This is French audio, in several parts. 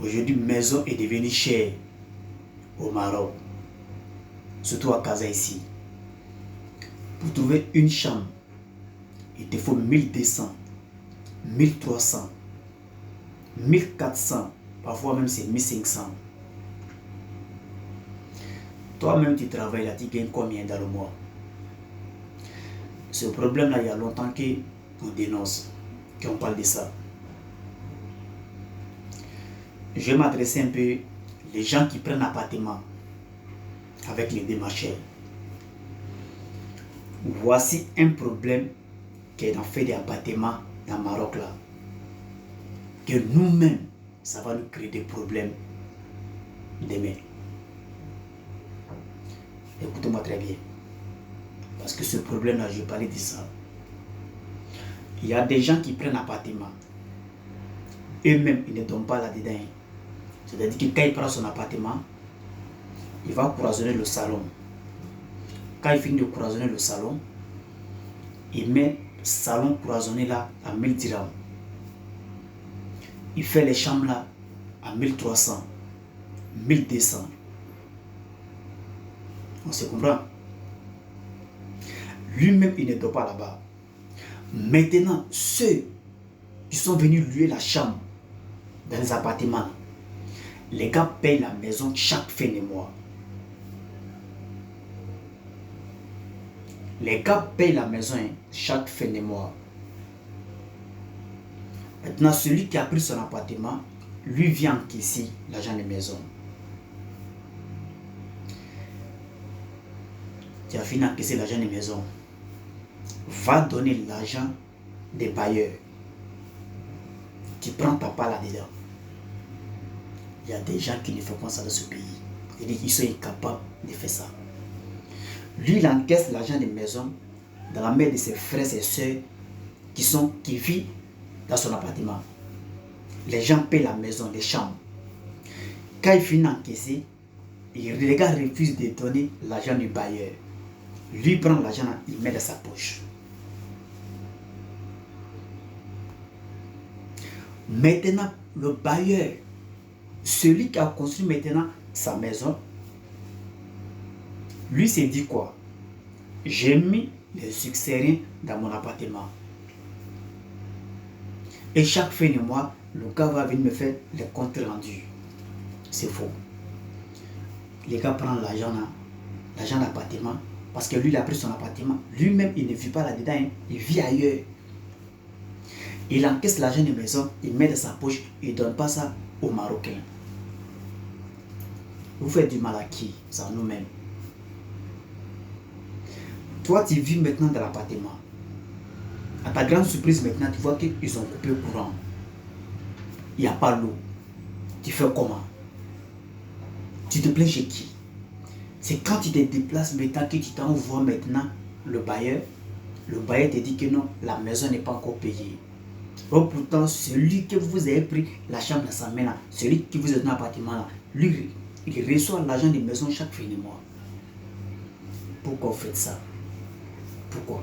Aujourd'hui, maison est devenue chère au Maroc, surtout à Casa ici. Pour trouver une chambre, il te faut 1200, 1300, 1400, parfois même c'est 1500. Toi-même, tu travailles là, tu gagnes combien dans le mois? Ce problème-là, il y a longtemps qu'on dénonce, qu'on parle de ça. Je vais m'adresser un peu les gens qui prennent appartement avec les démarcheurs. Voici un problème qui est dans fait des appartements dans le Maroc là. Que nous-mêmes, ça va nous créer des problèmes demain. Écoutez-moi très bien. Parce que ce problème-là, je vais parler de ça. Il y a des gens qui prennent appartement. Eux-mêmes, ils ne tombent pas là-dedans. C'est-à-dire que quand il prend son appartement, il va cloisonner le salon. Quand il finit de cloisonner le salon, il met le salon cloisonné là à 1000 dirhams. Il fait les chambres là à 1300, 1200. On se comprend? Lui-même, il ne dort pas là-bas. Maintenant, ceux qui sont venus louer la chambre dans les appartements, les gars payent la maison chaque fin de mois. Les gars payent la maison chaque fin de mois. Maintenant, celui qui a pris son appartement, lui vient encaisser l'argent de maison. Tu as fini d'encaisser l'argent de maison. Va donner l'argent des bailleurs. Tu prends ta part là-dedans. Il y a des gens qui ne font pas ça dans ce pays. Ils sont incapables de faire ça. Lui, il encaisse l'argent des maisons dans la main de ses frères et sœurs qui vivent dans son appartement. Les gens paient la maison, les chambres. Quand il finit d'encaisser, les gars refusent de donner l'argent du bailleur. Lui prend l'argent, il met dans sa poche. Maintenant, le bailleur, celui qui a construit maintenant sa maison, lui s'est dit quoi? J'ai mis les succès dans mon appartement. Et chaque fin de mois, le gars va venir me faire les comptes rendus. C'est faux. Les gars prennent l'argent d'appartement parce que lui, il a pris son appartement. Lui-même, il ne vit pas là-dedans, il vit ailleurs. Il encaisse l'argent de maison, il met dans sa poche, il ne donne pas ça aux Marocains. Vous faites du mal à qui? C'est à nous-mêmes. Toi, tu vis maintenant dans l'appartement. À ta grande surprise, maintenant, tu vois qu'ils ont coupé le courant. Il n'y a pas l'eau. Tu fais comment? Tu te plains chez qui? C'est quand tu te déplaces maintenant que tu t'envoies maintenant le bailleur. Le bailleur te dit que non, la maison n'est pas encore payée. Oh, pourtant, celui que vous avez pris la chambre dans sa main là, celui qui vous est dans l'appartement là, lui, il reçoit l'argent des maisons chaque fin de mois. Pourquoi vous faites ça? Pourquoi?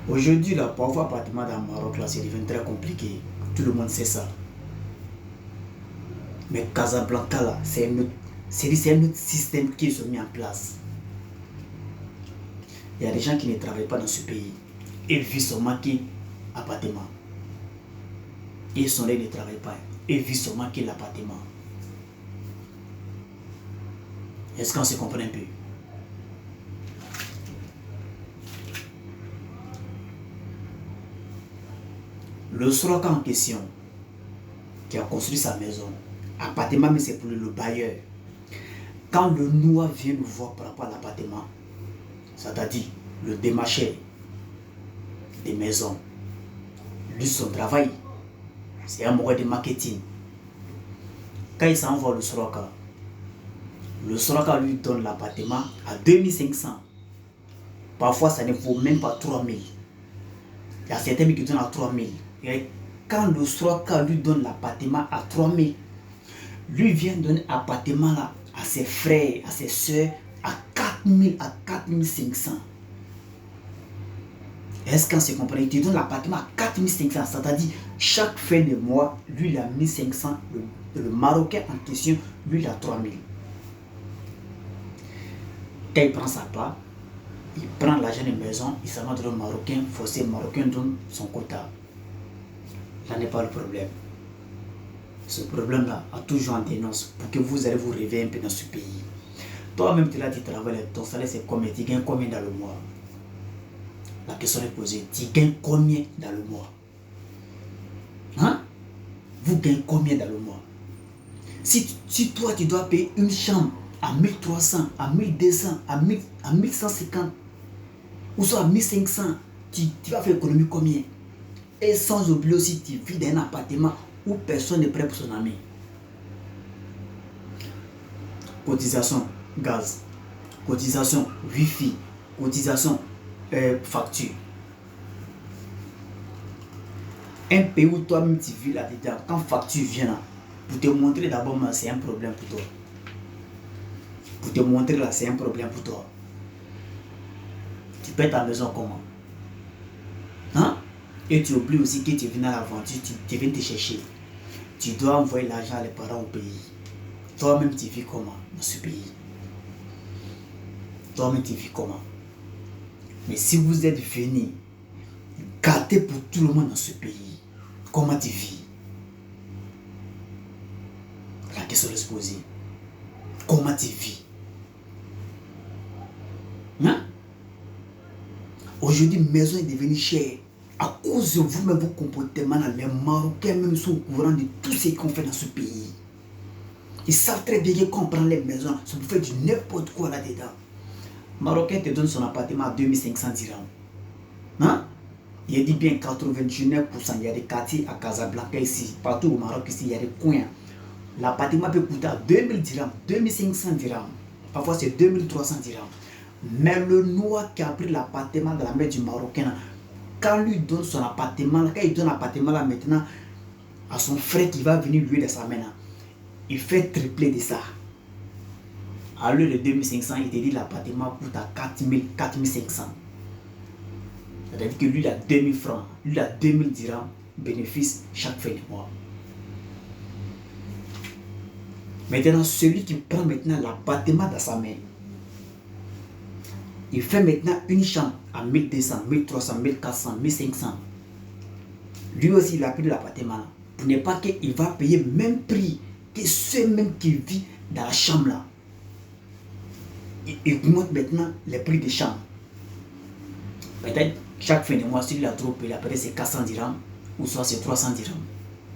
Aujourd'hui, là, pour avoir un appartement dans le Maroc, là, c'est devenu très compliqué. Tout le monde sait ça. Mais Casablanca, là, c'est un autre système qui est mis en place. Il y a des gens qui ne travaillent pas dans ce pays. Ils vivent seulement l'appartement. Ils sont là, ils ne travaillent pas. Ils vivent seulement l'appartement. Est-ce qu'on se comprend un peu? Le Soroka en question, qui a construit sa maison, appartement, mais c'est pour le bailleur. Quand le noir vient nous voir par rapport à l'appartement, c'est-à-dire le démarcheur des maisons, lui, son travail, c'est un moyen de marketing. Quand il s'envoie le Soroka lui donne l'appartement à 2500. Parfois, ça ne vaut même pas 3000. Il y a certains qui donnent à 3000. Et quand le Soroka lui donne l'appartement à 3000, lui vient donner l'appartement là à ses frères, à ses soeurs, à 4000, à 4500. Est-ce qu'on se comprend? Il te donne l'appartement à 4500, c'est-à-dire Chaque fin de mois, lui, il a 1500. Le Marocain en question, lui, il a 3000. Quand il prend sa part, il prend l'argent de maison, il s'en va dans le Marocain, forcé, le Marocain donne son quota. Là n'est pas le problème. Ce problème-là a toujours en dénonce pour que vous allez vous réveiller un peu dans ce pays. Toi-même, tu travailles, ton salaire c'est combien? Tu gagnes combien dans le mois? La question est posée. Tu gagnes combien dans le mois? Hein? Vous gagnez combien dans le mois? Si toi, tu dois payer une chambre à 1300, à 1200, à 1150, ou soit à 1500, tu vas faire économie combien? Et sans oublier aussi, tu vis dans un appartement où personne n'est prêt pour son ami. Cotisation gaz, cotisation wifi, cotisation facture. Un pays où toi-même tu vis là-dedans, quand facture vient là, pour te montrer d'abord, c'est un problème pour toi. Pour te montrer là, c'est un problème pour toi. Tu payes ta maison comment? Hein? Et tu oublies aussi que tu viens à l'aventure, tu viens te chercher. Tu dois envoyer l'argent à les parents au pays. Toi-même, tu vis comment dans ce pays? Toi-même, tu vis comment? Mais si vous êtes venu gâter pour tout le monde dans ce pays, comment tu vis? La question est se poser. Comment tu vis? Hein? Aujourd'hui, maison est devenue chère. À cause de vous-même, vos comportements, les Marocains même sont au courant de tout ce qu'on fait dans ce pays. Ils savent très bien que quand on prend les maisons, ça vous fait du n'importe quoi là-dedans. Marocain te donne son appartement à 2500 dirhams. Hein? Il dit bien 99%. Il y a des quartiers à Casablanca ici, partout au Maroc ici, il y a des coins. L'appartement peut coûter à 2000 dirhams, 2500 dirhams. Parfois c'est 2300 dirhams. Mais le noir qui a pris l'appartement de la mère du Marocain, quand lui donne son appartement, quand il donne l'appartement là maintenant à son frère qui va venir louer de sa main, il fait tripler de ça. À l'heure de 2500, il te dit l'appartement coûte à 4000, 4500. C'est-à-dire que lui il a 2000 francs, lui il a 2000 dirhams bénéfice chaque fin de mois. Maintenant, celui qui prend maintenant l'appartement dans sa main, il fait maintenant une chambre à 1200, 1300, 1400, 1500. Lui aussi, il a pris l'appartement. Pour ne pas qu'il va payer le même prix que ceux même qui vivent dans la chambre là. Il monte maintenant les prix des chambres. Peut-être chaque fin de mois, s'il a trop payé, après c'est 400 dirhams ou soit c'est 300 dirhams.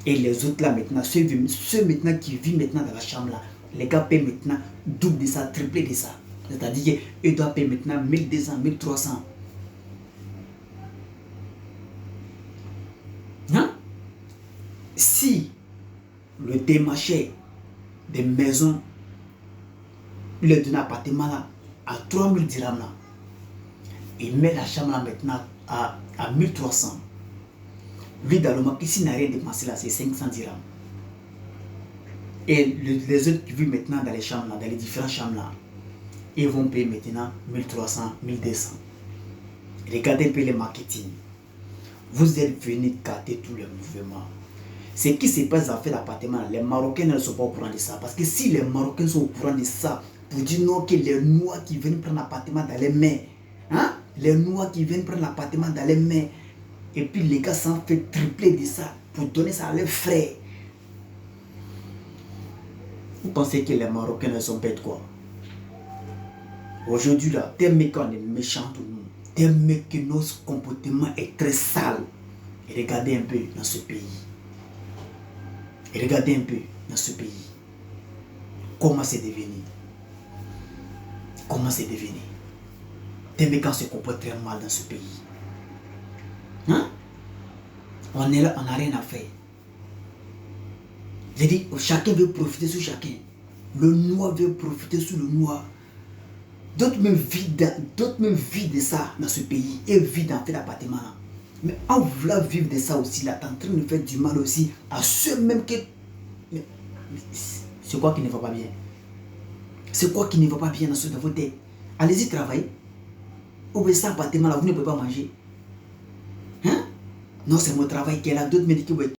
Et les autres là maintenant, ceux maintenant qui vivent maintenant dans la chambre là, les gars payent maintenant double de ça, triplé de ça. C'est-à-dire qu'ils doivent payer maintenant 1200, 1300. Hein? Si le démarché des maisons, le donne appartement là à 3000 dirhams là, il met la chambre là maintenant à 1300. Lui dans le mois, ici n'a rien dépensé là, c'est 500 dirhams. Et les autres qui vivent maintenant dans les chambres là, dans les différentes chambres là, ils vont payer maintenant 1300, 1200. Regardez un peu les marketing. Vous êtes venus gâter tous les mouvements. Ce qui se passe dans l'appartement, les Marocains ne sont pas au courant de ça. Parce que si les Marocains sont au courant de ça, pour dire non que les Noirs qui viennent prendre l'appartement dans les mains, hein? Les Noirs qui viennent prendre l'appartement dans les mains, et puis les gars s'en fait tripler de ça pour donner ça à leurs frères. Vous pensez que les Marocains ne sont bêtes quoi? Aujourd'hui là, tes mecs on est méchants tout le monde. Tes mecs que notre comportement est très sale. Et regardez un peu dans ce pays. Et regardez un peu dans ce pays. Comment c'est devenu? Comment c'est devenu? Tes mecs se comportent très mal dans ce pays. Hein? On est là, on n'a rien à faire. J'ai dit, chacun veut profiter sur chacun. Le noir veut profiter sur le noir. D'autres même vivent de ça dans ce pays et vivent dans cet appartement là. Mais en voulant vivre de ça aussi, là, t'es en train de faire du mal aussi à ceux même qui... C'est quoi qui ne va pas bien? C'est quoi qui ne va pas bien dans votre tête? Allez-y travailler. Ou bien ça appartement là, vous ne pouvez pas manger. Hein? Non, c'est mon travail qui est là. D'autres me disent que